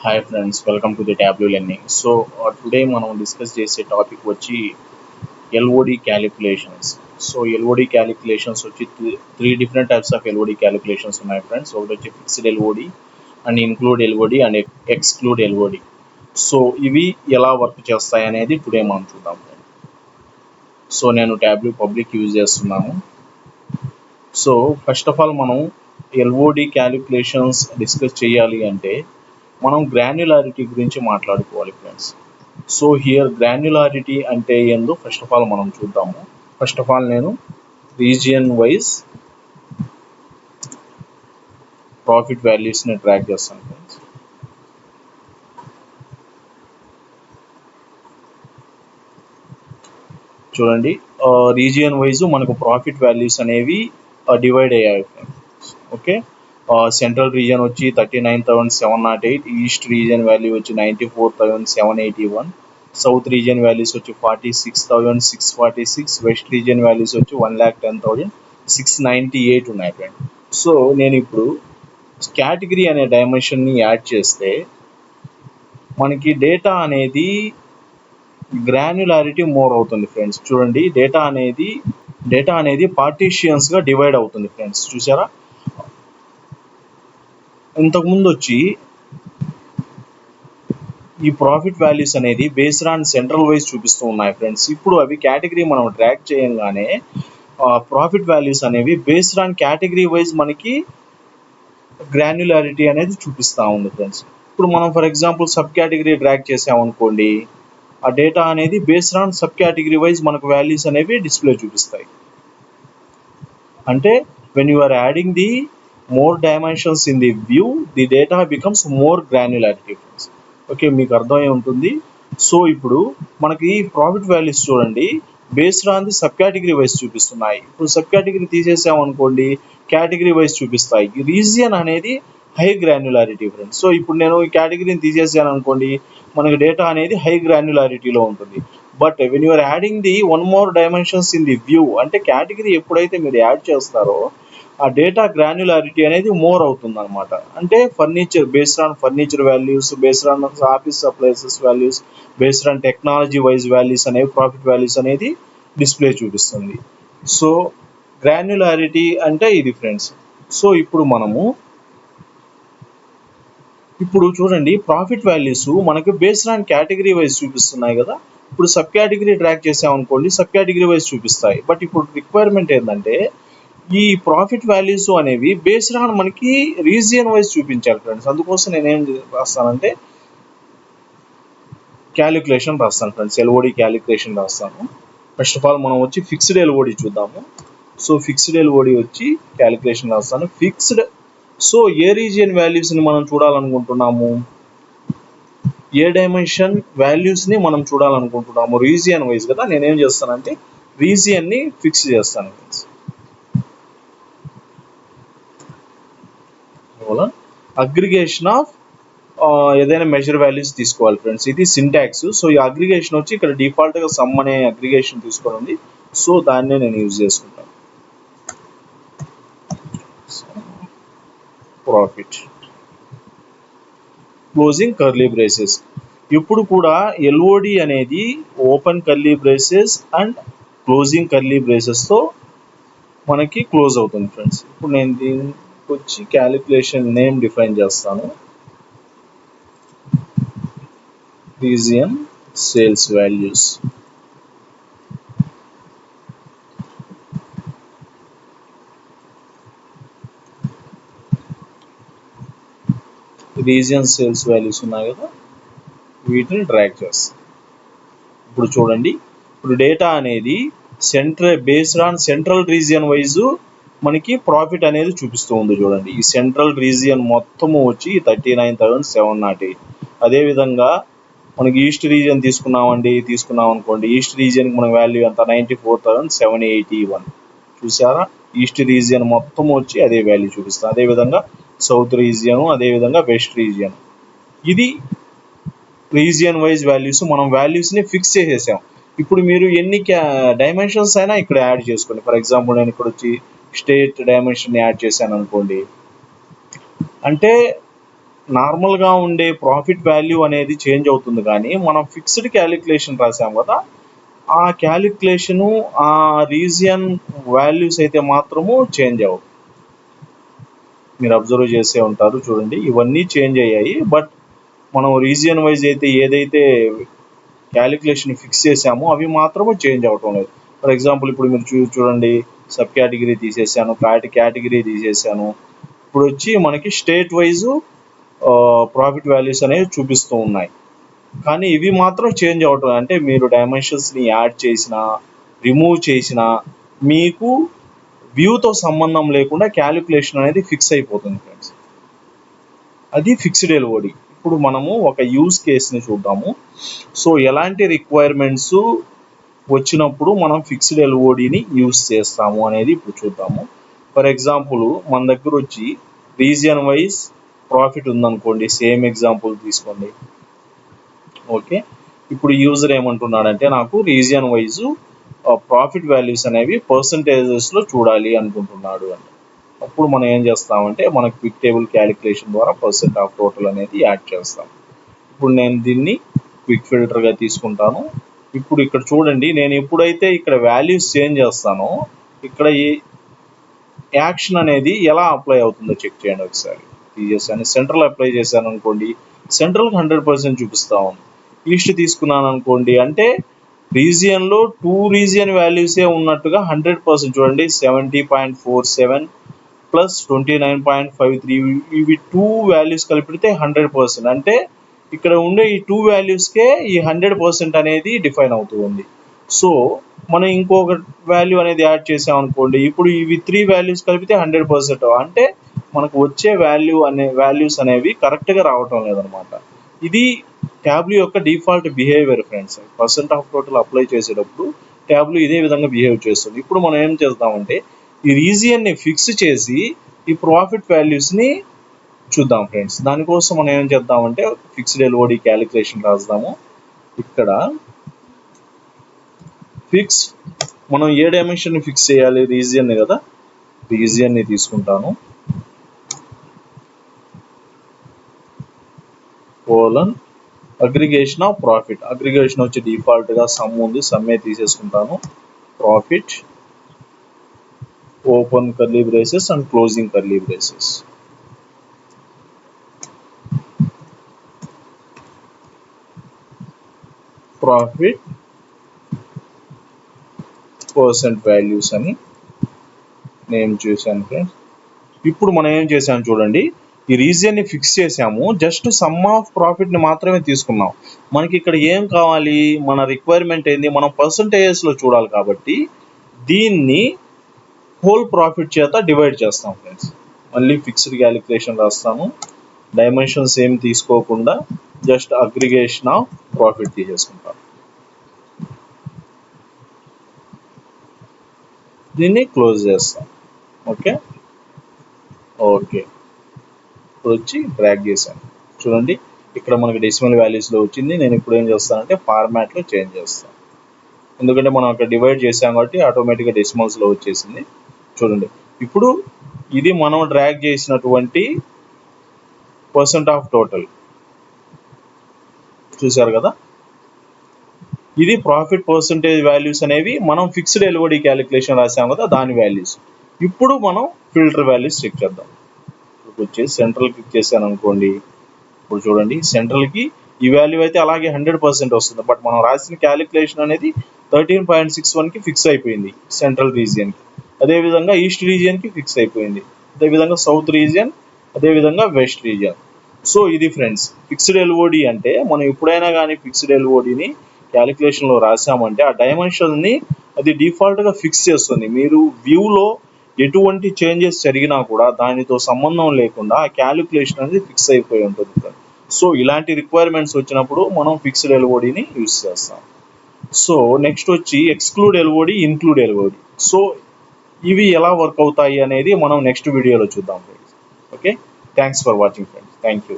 Hi friends, welcome to the Tableau learning. Today మనం discuss చేసే topic వచ్చి LOD calculations. LOD calculations వచ్చి three different types of LOD calculations ఉన్నాయి friends. ఒకటి వచ్చి fixed LOD and include LOD and exclude LOD. ఇవి ఎలా work చేస్తాయి అనేది టుడే మనం చూద్దాం. నేను ట్యాబ్లూ పబ్లిక్ యూజ్ చేస్తున్నాను. ఫస్ట్ ఆఫ్ ఆల్ మనం ఎల్ఓడి క్యాలిక్యులేషన్స్ డిస్కస్ చేయాలి అంటే మనం గ్రాన్యులారిటీ గురించి మాట్లాడుకోవాలి ఫ్రెండ్స్. హియర్ గ్రాన్యులారిటీ అంటే ఏందో ఫస్ట్ ఆఫ్ ఆల్ మనం చూద్దాము. ఫస్ట్ ఆఫ్ ఆల్ నేను రీజియన్ వైజ్ ప్రాఫిట్ వాల్యూస్ని ట్రాక్ చేస్తాను ఫ్రెండ్స్. చూడండి, రీజియన్ వైజ్ మనకు ప్రాఫిట్ వాల్యూస్ అనేవి డివైడ్ అయ్యాయి ఫ్రెండ్స్. ఓకే, సెంట్రల్ రీజియన్ వచ్చి 39,708, ఈస్ట్ రీజియన్ వాల్యూ వచ్చి 94,781, సౌత్ రీజియన్ వాల్యూస్ వచ్చి 46,646, వెస్ట్ రీజియన్ వాల్యూస్ వచ్చి 1,10,698 ఉన్నాయి ఫ్రెండ్. నేను ఇప్పుడు కేటగిరీ అనే డైమెన్షన్ని యాడ్ చేస్తే మనకి డేటా అనేది గ్రాన్యులారిటీ మోర్ అవుతుంది ఫ్రెండ్స్. చూడండి, డేటా అనేది పార్టీషియన్స్గా డివైడ్ అవుతుంది ఫ్రెండ్స్. చూసారా, ఇంతకుముందు వచ్చి ఈ ప్రాఫిట్ వాల్యూస్ అనేది బేస్డ్ ఆన్ సెంట్రల్ వైజ్ చూపిస్తూ ఉన్నాయి ఫ్రెండ్స్. ఇప్పుడు అవి కేటగిరీ మనం ట్రాక్ చేయగానే ప్రాఫిట్ వాల్యూస్ అనేవి బేస్డ్ ఆన్ కేటగిరీ వైజ్ మనకి గ్రాన్యులారిటీ అనేది చూపిస్తూ ఉంది ఫ్రెండ్స్. ఇప్పుడు మనం for example sub category track చేసామనుకోండి, ఆ డేటా అనేది based on sub category wise మనకు వాల్యూస్ అనేవి డిస్ప్లే చూపిస్తాయి. అంటే when you are adding the more dimensions in the view, the data becomes more granularity friends. Okay, మీకు అర్థమై ఉంటుంది. ఇప్పుడు మనకి ప్రాఫిట్ వాల్యూస్ చూడండి, based on the sub category wise చూపిస్తున్నాయి. ఇప్పుడు సబ్ కేటగిరీ తీసేసామనుకోండి, కేటగిరీ వైజ్ చూపిస్తాయి. ఈ రీజియన్ అనేది హై గ్రాన్యులారిటీ ఫ్రెండ్స్. ఇప్పుడు నేను ఈ కేటగిరీని తీసేసాను అనుకోండి, మనకి డేటా అనేది హై గ్రాన్యులారిటీలో ఉంటుంది. But when you're adding the one more dimensions in the view, అంటే కేటగిరీ ఎప్పుడైతే మీరు యాడ్ చేస్తారో ఆ డేటా గ్రాన్యులారిటీ అనేది మోర్ అవుతుంది అనమాట. అంటే furniture, based on furniture values, based on office supplies values, based on technology wise values అనేవి ప్రాఫిట్ వాల్యూస్ అనేది డిస్ప్లే చూపిస్తుంది. గ్రాన్యులారిటీ అంటే ఇది ఫ్రెండ్స్. ఇప్పుడు చూడండి, ప్రాఫిట్ వాల్యూస్ మనకు బేస్డ్ ఆన్ కేటగిరీ వైజ్ చూపిస్తున్నాయి కదా. ఇప్పుడు సబ్ కేటగిరీ ట్రాక్ చేసామనుకోండి, సబ్ కేటగిరీ వైజ్ చూపిస్తాయి. బట్ ఇప్పుడు రిక్వైర్మెంట్ ఏంటంటే ఈ ప్రాఫిట్ వాల్యూస్ అనేవి బేస్డ్ ఆన్ మనకి రీజియన్ వైజ్ చూపించాలి ఫ్రెండ్స్. అందుకోసం నేనేం రాస్తానంటే క్యాలిక్యులేషన్ రాస్తాను ఫ్రెండ్స్, ఎల్ఓడి క్యాలిక్యులేషన్ రాస్తాను. ఫస్ట్ ఆఫ్ ఆల్ మనం వచ్చి ఫిక్స్డ్ ఎల్ఓడి చూద్దాము. ఫిక్స్డ్ ఎల్ఓడి వచ్చి క్యాలిక్యులేషన్ రాస్తాను. ఫిక్స్డ్ ఏ రీజియన్ వాల్యూస్ని మనం చూడాలనుకుంటున్నాము, ఏ డైమెన్షన్ వాల్యూస్ని మనం చూడాలనుకుంటున్నాము, రీజియన్ వైజ్ కదా. నేనేం చేస్తానంటే రీజియన్ని ఫిక్స్ చేస్తాను ఫ్రెండ్స్. అగ్రిగేషన్ ఆఫ్ ఏదైనా మెజర్ వాల్యూస్ తీసుకోవాలి ఫ్రెండ్స్. ఇది సింటాక్స్. ఈ అగ్రిగేషన్ వచ్చి ఇక్కడ డిఫాల్ట్గా సమ్ అనే అగ్రిగేషన్ తీసుకొని ఉంది. దాన్నే నేను యూజ్ చేసుకుంటాను. Profit closing curly braces. ఇప్పుడు కూడా ఎల్ఓడి అనేది open curly braces and closing curly బ్రేసెస్తో మనకి క్లోజ్ అవుతుంది ఫ్రెండ్స్. ఇప్పుడు నేను దీనికి వచ్చి క్యాలిక్యులేషన్ నేమ్ డిఫైన్ చేస్తాను, region sales values. Region sales values ఉన్నాయి కదా, వీటిని డ్రాగ్ చేస్తాం. ఇప్పుడు చూడండి, ఇప్పుడు డేటా అనేది based on central region wise మనకి ప్రాఫిట్ అనేది చూపిస్తూ ఉంది. చూడండి, ఈ సెంట్రల్ రీజియన్ మొత్తము వచ్చి 39,708. అదేవిధంగా మనకి ఈస్ట్ రీజియన్ తీసుకున్నాం అనుకోండి, ఈస్ట్ రీజియన్కి మన వాల్యూ ఎంత, 94,781. చూసారా, ఈస్ట్ రీజియన్ మొత్తం వచ్చి అదే వాల్యూ చూపిస్తాం. అదేవిధంగా సౌత్ రీజియన్, అదేవిధంగా వెస్ట్ రీజియన్. ఇది రీజియన్ వైజ్ వాల్యూస్. మనం వాల్యూస్ని ఫిక్స్ చేసేసాం. ఇప్పుడు మీరు ఎన్ని డైమెన్షన్స్ అయినా ఇక్కడ యాడ్ చేసుకోండి. ఫర్ ఎగ్జాంపుల్ నేను ఇక్కడ వచ్చి స్టేట్ డైమెన్షన్ యాడ్ చేశాను అనుకోండి, అంటే నార్మల్గా ఉండే ప్రాఫిట్ వాల్యూ అనేది చేంజ్ అవుతుంది, కానీ మనం ఫిక్స్డ్ క్యాలిక్యులేషన్ రాసాం కదా, ఆ క్యాలిక్యులేషను ఆ రీజియన్ వాల్యూస్ అయితే మాత్రము చేంజ్ అవ్వవు. మీరు అబ్జర్వ్ చేసే ఉంటారు, చూడండి ఇవన్నీ చేంజ్ అయ్యాయి, బట్ మనం రీజియన్ వైజ్ అయితే ఏదైతే క్యాలిక్యులేషన్ ఫిక్స్ చేసామో అవి మాత్రము చేంజ్ అవటం లేదు. ఫర్ ఎగ్జాంపుల్ ఇప్పుడు మీరు చూడండి, సబ్ కేటగిరీ తీసేసాను, కేటగిరీ తీసేసాను. ఇప్పుడు వచ్చి మనకి స్టేట్ వైజు ప్రాఫిట్ వాల్యూస్ అనేవి చూపిస్తూ ఉన్నాయి, కానీ ఇవి మాత్రం చేంజ్ అవటం. అంటే మీరు డైమెన్షన్స్ని యాడ్ చేసినా రిమూవ్ చేసినా మీకు వ్యూతో సంబంధం లేకుండా క్యాలిక్యులేషన్ అనేది ఫిక్స్ అయిపోతుంది ఫ్రెండ్స్. అది ఫిక్స్డ్ ఎల్ఓడి. ఇప్పుడు మనము ఒక యూజ్ కేస్ని చూద్దాము. సో ఎలాంటి రిక్వైర్మెంట్స్ వచ్చినప్పుడు మనం ఫిక్స్డ్ ఎల్ఓడిని యూజ్ చేస్తాము అనేది ఇప్పుడు చూద్దాము. ఫర్ ఎగ్జాంపుల్ మన దగ్గర వచ్చి రీజియన్ వైజ్ ప్రాఫిట్ ఉందనుకోండి, సేమ్ ఎగ్జాంపుల్ తీసుకోండి. ఓకే, ఇప్పుడు యూజర్ ఏమంటున్నాడంటే నాకు రీజియన్ వైజ్ ప్రాఫిట్ వాల్యూస్ అనేవి పర్సంటేజెస్లో చూడాలి అనుకుంటున్నాడు అని. అప్పుడు మనం ఏం చేస్తామంటే మన క్విక్ టేబుల్ క్యాలిక్యులేషన్ ద్వారా పర్సెంట్ ఆఫ్ టోటల్ అనేది యాడ్ చేస్తాం. ఇప్పుడు నేను దీన్ని క్విక్ ఫిల్టర్గా తీసుకుంటాను. ఇప్పుడు ఇక్కడ చూడండి, నేను ఎప్పుడైతే ఇక్కడ వాల్యూస్ చేంజ్ చేస్తానో ఇక్కడ ఈ యాక్షన్ అనేది ఎలా అప్లై అవుతుందో చెక్ చేయండి ఒకసారి. తీసేసాను, సెంట్రల్ అప్లై చేశాను అనుకోండి, సెంట్రల్కి 100% చూపిస్తా ఉంది. ఈస్ట్ తీసుకున్నాను అనుకోండి, అంటే రీజియన్లో 2 రీజియన్ వాల్యూసే ఉన్నట్టుగా 100% చూడండి, 70.47 ప్లస్ 29.53 ఇవి 2 వాల్యూస్ కలిపితే 100%. అంటే ఇక్కడ ఉండే ఈ 2 వాల్యూస్కే ఈ 100% అనేది డిఫైన్ అవుతూ ఉంది. సో మనం ఇంకొక వాల్యూ అనేది యాడ్ చేసాం అనుకోండి, ఇప్పుడు ఇవి 3 వాల్యూస్ కలిపితే 100%. అంటే మనకు వచ్చే వాల్యూస్ అనేవి కరెక్ట్గా రావటం లేదనమాట. ఇది ట్యాబ్లూ యొక్క default behaviour friends. Percent of total apply చేసేటప్పుడు ట్యాబ్లూ ఇదే విధంగా బిహేవ్ చేస్తుంది. ఇప్పుడు మనం ఏం చేద్దామంటే ఈ రీజియన్ని ఫిక్స్ చేసి ఈ ప్రాఫిట్ వాల్యూస్ని చూద్దాం ఫ్రెండ్స్. దానికోసం మనం ఏం చేద్దామంటే ఫిక్స్డ్ ఎల్ఓడి క్యాలిక్యులేషన్ రాద్దాము. ఇక్కడ ఫిక్స్ మనం ఏ డైమెన్షన్ని ఫిక్స్ చేయాలి, రీజియన్ని కదా, రీజియన్ని తీసుకుంటాను. Colon aggregation of profit. Aggregation వచ్చి డిఫాల్ట్గా సమ్ ఉంది, సమ్మే తీసేసుకుంటాను. Profit open curly braces and closing curly braces. Profit percent values అని నేను చేశాను ఫ్రెండ్స్. ఇప్పుడు మనం ఏం చేసాము చూడండి, ఈ రీజియన్ని ఫిక్స్ చేసాము, జస్ట్ సమ్ ఆఫ్ ప్రాఫిట్ని మాత్రమే తీసుకున్నాం. మనకి ఇక్కడ ఏం కావాలి, మన రిక్వైర్మెంట్ ఏంది, మనం పర్సంటేజెస్లో చూడాలి కాబట్టి దీన్ని హోల్ ప్రాఫిట్ చేత డివైడ్ చేస్తాం ఫ్రెండ్స్. మళ్ళీ ఫిక్స్డ్ క్యాలిక్యులేషన్ రాస్తాము, డైమెన్షన్స్ ఏం తీసుకోకుండా జస్ట్ అగ్రిగేషన్ ఆఫ్ ప్రాఫిట్ తీసేసుకుంటాం. దీన్ని క్లోజ్ చేస్తాం. ఓకే ఓకే ఇప్పుడు వచ్చి డ్రాగ్ చేశాను, చూడండి ఇక్కడ మనకి డెసిమల్ వాల్యూస్లో వచ్చింది. నేను ఇప్పుడు ఏం చేస్తానంటే ఫార్మాట్లో చేంజ్ చేస్తాను, ఎందుకంటే మనం అక్కడ డివైడ్ చేసాం కాబట్టి ఆటోమేటిక్గా డెసిమల్స్లో వచ్చేసింది. చూడండి ఇప్పుడు ఇది మనం డ్రాగ్ చేసినటువంటి పర్సెంట్ ఆఫ్ టోటల్ చూసారు కదా, ఇది ప్రాఫిట్ పర్సంటేజ్ వాల్యూస్ అనేవి మనం ఫిక్స్డ్ ఎల్ఓడి క్యాలిక్యులేషన్ రాసాం కదా దాని వాల్యూస్. ఇప్పుడు మనం ఫిల్టర్ వాల్యూస్ చెక్ చేద్దాం. ఇప్పుడు వచ్చేసి సెంట్రల్ క్లిక్ చేశాను అనుకోండి, ఇప్పుడు చూడండి సెంట్రల్కి ఈ వాల్యూ అయితే అలాగే 100% వస్తుంది, బట్ మనం రాసిన క్యాలిక్యులేషన్ అనేది 13.61కి ఫిక్స్ అయిపోయింది సెంట్రల్ రీజియన్కి. అదేవిధంగా ఈస్ట్ రీజియన్కి ఫిక్స్ అయిపోయింది, అదేవిధంగా సౌత్ రీజియన్, అదేవిధంగా వెస్ట్ రీజియన్. సో ఇది ఫ్రెండ్స్ ఫిక్స్డ్ ఎల్ఓడి అంటే. మనం ఎప్పుడైనా కానీ ఫిక్స్డ్ ఎల్ఓడిని క్యాలిక్యులేషన్లో రాసామంటే ఆ డైమెన్షన్ని అది డిఫాల్ట్గా ఫిక్స్ చేస్తుంది. మీరు వ్యూలో ఎటువంటి చేంజెస్ జరిగినా కూడా దానితో సంబంధం లేకుండా ఆ క్యాలిక్యులేషన్ అనేది ఫిక్స్ అయిపోయి ఉంటుంది. సో ఇలాంటి రిక్వైర్మెంట్స్ వచ్చినప్పుడు మనం ఫిక్స్డ్ ఎల్ఓడిని యూజ్ చేస్తాం. సో నెక్స్ట్ వచ్చి exclude LOD, include LOD. So ఇవి ఎలా వర్క్ అవుతాయి అనేది మనం నెక్స్ట్ వీడియోలో చూద్దాం friends. Okay, thanks for watching friends. Thank you.